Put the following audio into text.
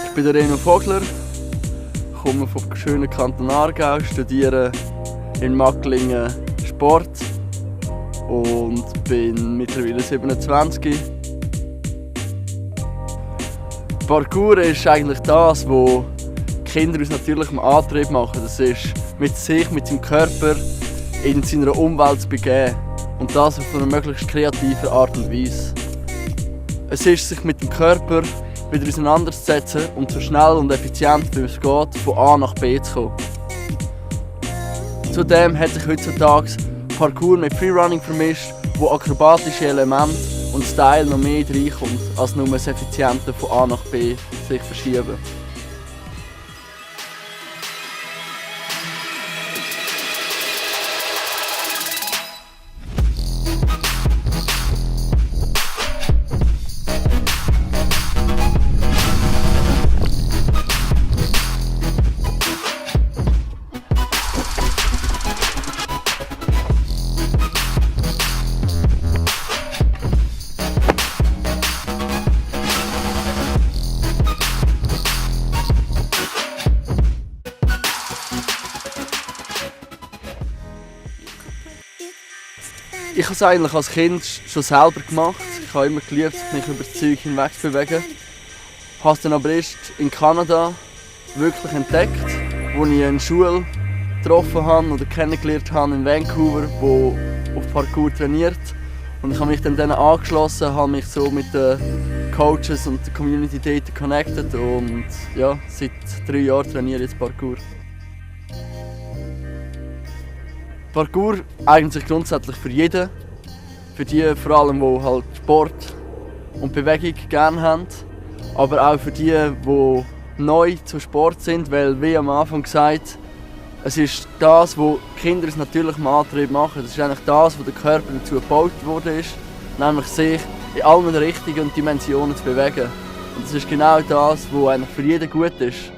Ich bin der Reno Vogler, komme vom schönen Kanton Aargau, studiere in Macklingen Sport und bin mittlerweile 27. Parkour ist eigentlich das, was Kinder aus natürlichem Antrieb machen. Das ist, mit sich, mit seinem Körper in seiner Umwelt zu begeben. Und das auf eine möglichst kreative Art und Weise. Es ist, sich mit dem Körper wieder auseinanderzusetzen und so schnell und effizient wie es geht, von A nach B zu kommen. Zudem hat sich heutzutage Parkour mit Freerunning vermischt, wo akrobatische Elemente und Style noch mehr reinkommt, als nur das Effiziente von A nach B sich verschieben. Ich habe es eigentlich als Kind schon selber gemacht. Ich habe immer geliebt, mich über das Zeug hinweg zu bewegen. Ich habe es dann aber erst in Kanada wirklich entdeckt, wo ich eine Schule getroffen habe oder kennengelernt habe in Vancouver, die auf Parkour trainiert. Und ich habe mich dann denen angeschlossen, habe mich so mit den Coaches und der Community dort connected und ja, seit 3 Jahren trainiere ich jetzt Parkour. Parkour eignet sich grundsätzlich für jeden. Für die vor allem, die halt Sport und Bewegung gerne haben. Aber auch für die, die neu zum Sport sind, weil, wie am Anfang gesagt, es ist das, was Kinder aus natürlichem Antrieb machen. Das ist eigentlich das, was der Körper dazu gebaut wurde, nämlich sich in allen Richtungen und Dimensionen zu bewegen. Und das ist genau das, was eigentlich für jeden gut ist.